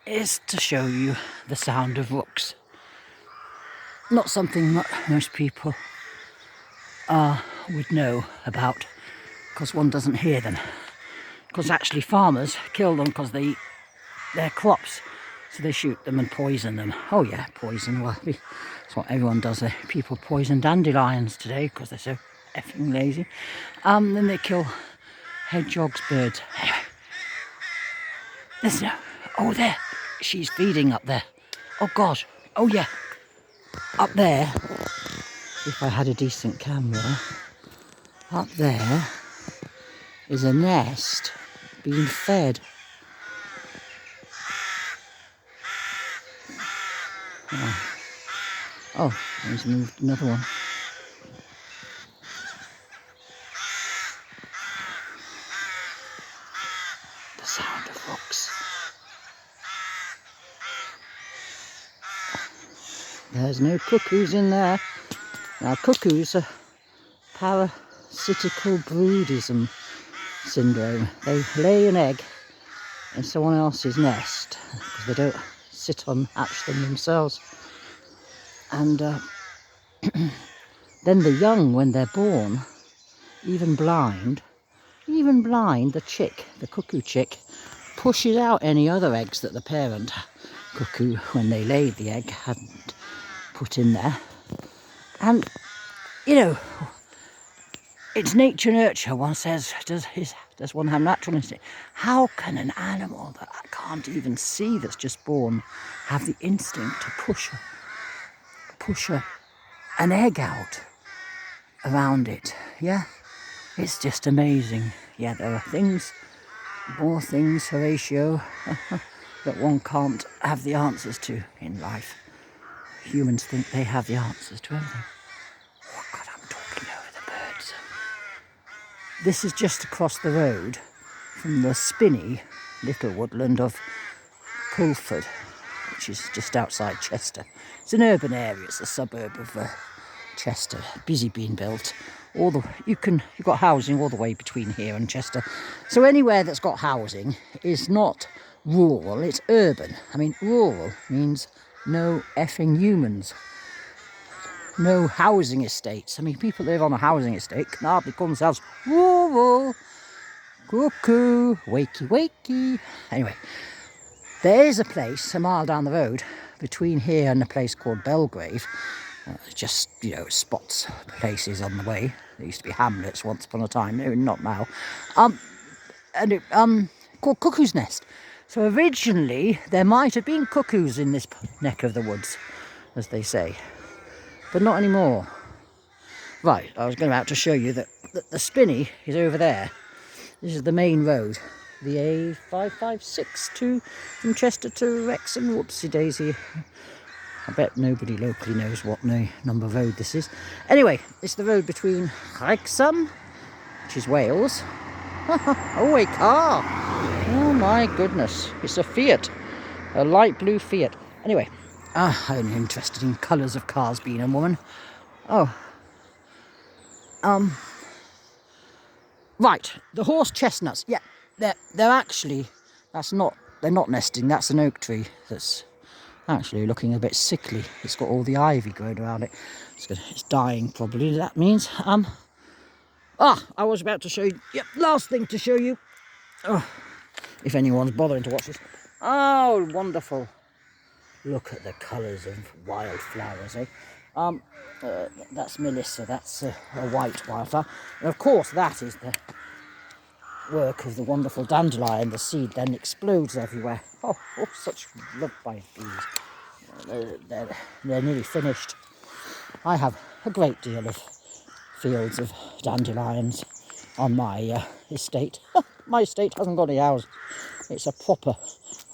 is to show you the sound of rooks. Not something that most people would know about, because one doesn't hear them. Because actually farmers kill them because they eat their crops. So they shoot them and poison them. Oh yeah, poison. Well, that's what everyone does. People poison dandelions today because they're so effing lazy. Then they kill hedgehogs, birds. Anyway, listen. Oh, there. She's feeding up there. Oh God. Oh yeah. Up there, if I had a decent camera, up there is a nest being fed. Oh, there's moved another one. The sound of rooks. There's no cuckoos in there. Now cuckoos are parasitical broodism syndrome. They lay an egg in someone else's nest because they don't sit on hatch them themselves. And then the young, when they're born, even blind, the chick, the cuckoo chick, pushes out any other eggs that the parent cuckoo, when they laid the egg, hadn't put in there. And, you know, it's nature nurture. One says, does one have natural instinct? How can an animal that I can't even see, that's just born, have the instinct to push an egg out around it? Yeah, it's just amazing. Yeah, there are things, more things, Horatio, that one can't have the answers to in life. Humans think they have the answers to everything. Oh God, I'm talking over the birds. This is just across the road from the spinney little woodland of Pulford, which is just outside Chester. It's an urban area. It's a suburb of Chester. Busy being built. You've got housing all the way between here and Chester. So anywhere that's got housing is not rural. It's urban. I mean, rural means no effing humans. No housing estates. I mean, people live on a housing estate can hardly call themselves rural. Cuckoo, wakey, wakey. Anyway, there is a place a mile down the road between here and a place called Belgrave. Just, you know, spots places on the way. There used to be hamlets once upon a time. No, not now. Called Cuckoo's Nest. So originally there might have been cuckoos in this neck of the woods, as they say, but not anymore. Right, I was about to show you that the spinney is over there. This is the main road, the A5562 from Chester to Wrexham. Whoopsie daisy. I bet nobody locally knows what number road this is. Anyway, it's the road between Wrexham, which is Wales. Oh, a car! Oh my goodness, it's a Fiat, a light blue Fiat. Anyway, I'm only interested in colours of cars, being a woman. Oh, right, the horse chestnuts. Yeah, they're actually, they're not nesting. That's an oak tree that's actually looking a bit sickly. It's got all the ivy growing around it. It's dying probably. That means I was about to show you. Yep, last thing to show you. Oh, if anyone's bothering to watch this. Oh, wonderful! Look at the colours of wildflowers, eh? That's Melissa. That's a white wildflower, and of course that is the work of the wonderful dandelion. The seed then explodes everywhere. Oh, such love by bees. They're nearly finished. I have a great deal of fields of dandelions on my estate. My estate hasn't got any houses. It's a proper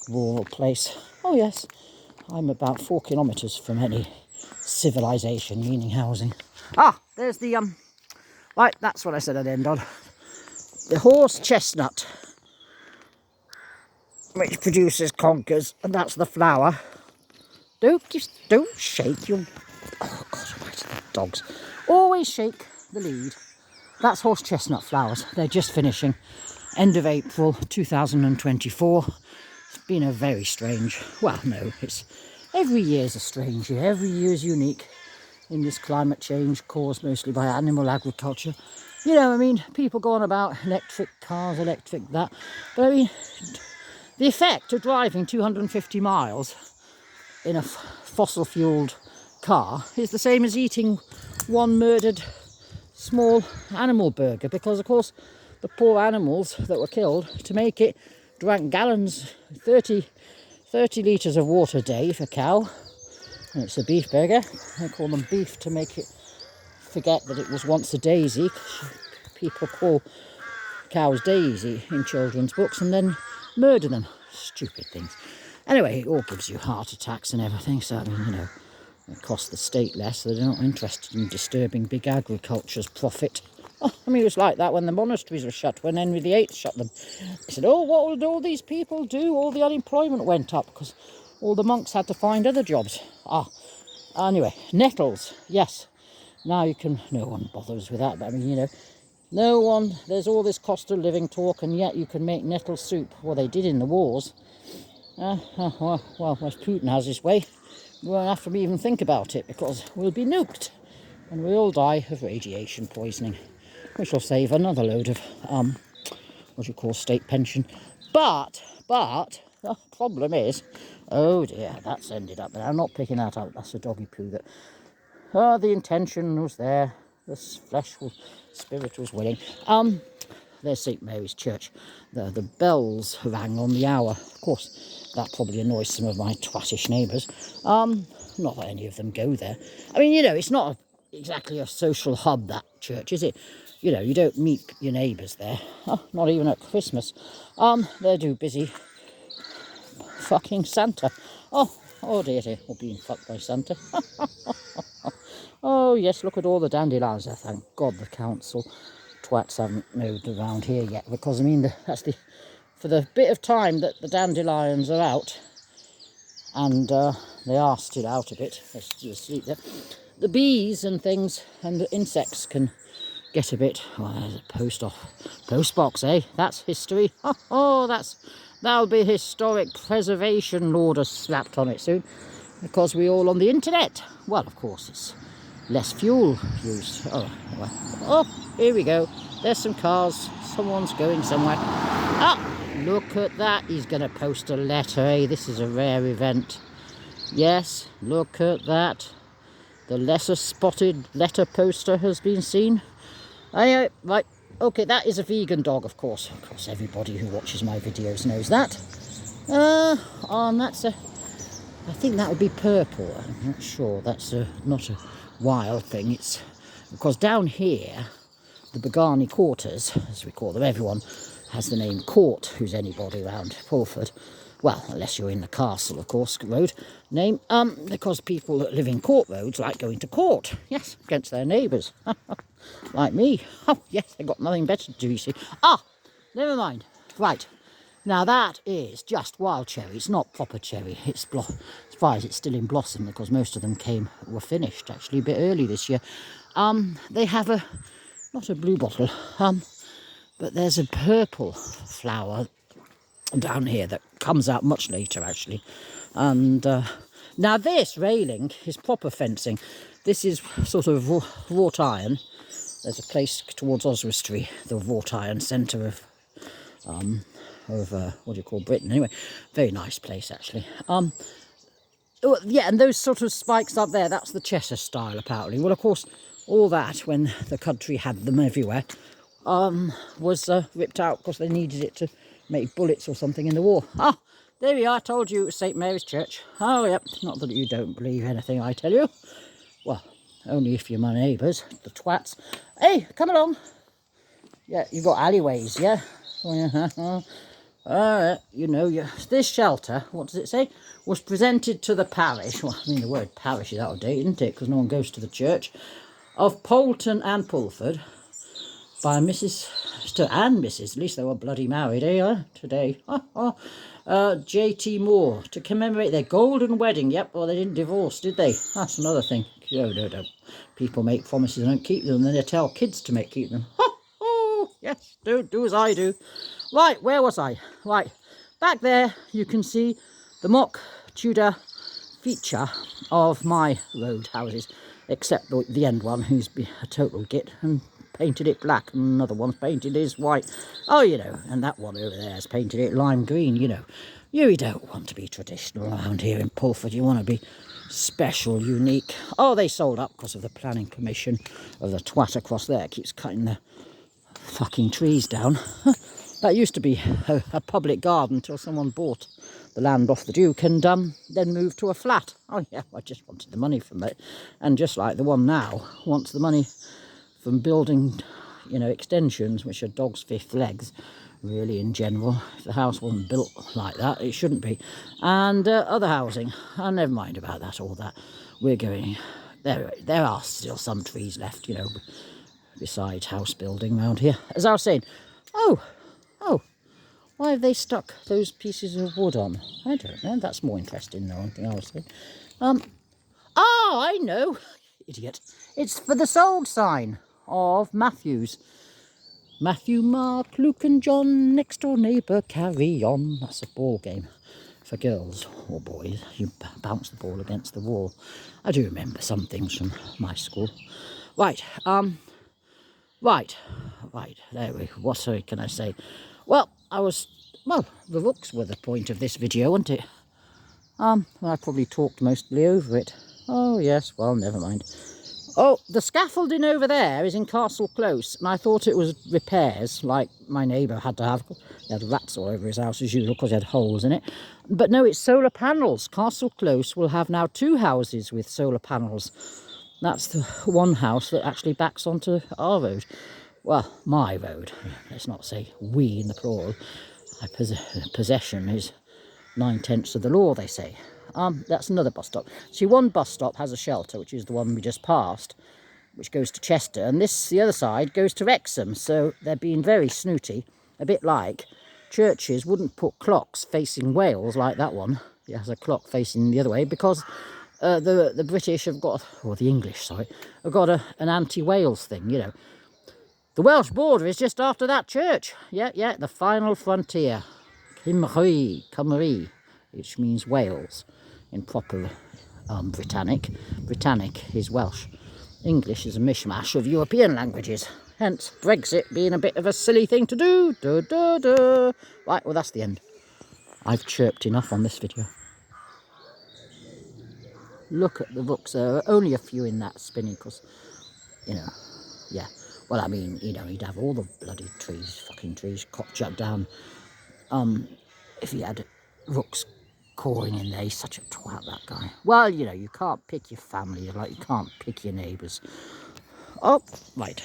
rural place. Oh yes, I'm about 4 kilometres from any civilization, meaning housing. There's the right, that's what I said I'd end on. The horse chestnut, which produces conkers, and that's the flower. Don't shake your... Oh God almighty, dogs. Always shake the lead. That's horse chestnut flowers. They're just finishing. End of April 2024. been a very strange, well, no, it's every year's a strange year. Every year is unique in this climate change caused mostly by animal agriculture. You know, I mean, people go on about electric cars, electric that, but I mean, the effect of driving 250 miles in a fossil-fueled car is the same as eating one murdered small animal burger, because of course the poor animals that were killed to make it drank gallons, 30 litres of water a day for a cow, and it's a beef burger. They call them beef to make it forget that it was once a daisy. People call cows Daisy in children's books and then murder them. Stupid things. Anyway, it all gives you heart attacks and everything, so I mean, you know, it costs the state less, so they're not interested in disturbing big agriculture's profit. Oh, I mean, it was like that when the monasteries were shut, when Henry VIII shut them. He said, oh, what will all these people do? All the unemployment went up because all the monks had to find other jobs. Anyway, nettles, yes. Now you can, no one bothers with that, but I mean, you know, no one, there's all this cost of living talk, and yet you can make nettle soup. Well, they did in the wars. Well, as Putin has his way, we won't have to even think about it because we'll be nuked and we'll die of radiation poisoning, which will save another load of, what you call state pension. But, the problem is, oh dear, that's ended up, but I'm not picking that up, that's a doggy poo that, the intention was there, the spirit was willing. There's St Mary's Church. The bells rang on the hour. Of course, that probably annoys some of my twattish neighbours. Not that any of them go there. I mean, you know, it's not exactly a social hub, that church, is it? You know, you don't meet your neighbours there. Not even at Christmas. They're too busy fucking Santa. Oh dear, we're being fucked by Santa. Oh yes, look at all the dandelions there. Thank God the council twats haven't moved around here yet, because I mean, for the bit of time that the dandelions are out, and they are still out a bit, they're still asleep there, the bees and things and the insects can get a bit. Oh, there's a post box, eh? That's history. That'll be historic preservation order slapped on it soon, because we're all on the internet. Well, of course, it's less fuel used. Oh, here we go. There's some cars. Someone's going somewhere. Look at that. He's going to post a letter, eh? This is a rare event. Yes, look at that. The lesser spotted letter poster has been seen. Right. Okay, that is a vegan dog, of course. Of course, everybody who watches my videos knows that. That's I think that would be purple. I'm not sure. That's not a wild thing. It's because down here, the Begani quarters, as we call them, everyone has the name Court, who's anybody around Pulford. Well, unless you're in the castle, of course, road name. Because people that live in court roads like going to court. Yes, against their neighbours. Like me. Oh, yes, they've got nothing better to do, you see. Never mind. Right. Now that is just wild cherry. It's not proper cherry. It's as far as it's still in blossom, because most of them were finished actually a bit early this year. They have not a blue bottle, but there's a purple flower down here that comes out much later actually. And now this railing is proper fencing. This is sort of wrought iron. There's a place towards Oswestry, the wrought iron centre of what do you call Britain anyway. Very nice place actually. Yeah, and those sort of spikes up there, that's the Cheshire style apparently. Well, of course, all that, when the country had them everywhere, was ripped out because they needed it to make bullets or something in the war. There we are. I told you it was St Mary's Church. Oh, yep. Not that you don't believe anything I tell you. Well, only if you're my neighbours, the twats. Hey, come along. Yeah, you've got alleyways, yeah? You know, this shelter, what does it say? Was presented to the parish. Well, I mean, the word parish is out of date, isn't it? Because no one goes to the church. Of Poulton and Pulford by Mrs. and Mrs. At least they were bloody married, today. J.T. Moore, to commemorate their golden wedding. Yep, well, they didn't divorce, did they? That's another thing. No. People make promises and don't keep them, and then they tell kids to keep them. Yes, don't do as I do. Right, where was I? Right, Back there you can see the mock Tudor feature of my road houses, except the end one, who's a total git and painted it black, and another one's painted his white. Oh, you know, and that one over there has painted it lime green, you know. You don't want to be traditional around here in Pulford. You want to be special, unique. Oh, they sold up because of the planning permission of the twat across there. Keeps cutting the fucking trees down. That used to be a public garden until someone bought the land off the Duke and then moved to a flat. Oh yeah, I just wanted the money from it. And just like the one now wants the money from building, you know, extensions, which are dog's fifth legs, really, in general. If the house wasn't built like that, it shouldn't be. And other housing, never mind about that, all that. We're going, there are still some trees left, you know, besides house building around here. As I was saying, oh, why have they stuck those pieces of wood on? I don't know, that's more interesting than anything I was saying. Oh, I know, idiot. It's for the sold sign of Matthew's. Matthew, Mark, Luke and John, next door neighbour, carry on. That's a ball game for girls or boys. You bounce the ball against the wall. I do remember some things from my school. Right, there we go. What can I say? Well, the Rooks were the point of this video, weren't it? I probably talked mostly over it. Oh, yes, well, never mind. Oh, the scaffolding over there is in Castle Close, and I thought it was repairs, like my neighbour had to have. He had rats all over his house as usual because he had holes in it. But no, it's solar panels. Castle Close will have now 2 houses with solar panels. That's the one house that actually backs onto our road. Well, my road. Let's not say we in the plural. Possession is 9/10 of the law, they say. That's another bus stop. See, one bus stop has a shelter, which is the one we just passed, which goes to Chester, and the other side goes to Wrexham. So they're being very snooty, a bit like churches wouldn't put clocks facing Wales like that one. It has a clock facing the other way because the British have got, or the English, sorry, have got an anti-Wales thing, you know. The Welsh border is just after that church. Yeah, the final frontier. Cymru, which means Wales in proper Britannic. Britannic is Welsh. English is a mishmash of European languages. Hence, Brexit being a bit of a silly thing to do. Right, well, that's the end. I've chirped enough on this video. Look at the Rooks. There are only a few in that spinney because, you know, yeah. Well, I mean, you know, he'd have all the bloody fucking trees, shut down. If he had Rooks cawing in there, he's such a twat, that guy. Well, you know, you can't pick your family, like you can't pick your neighbours. Oh, right.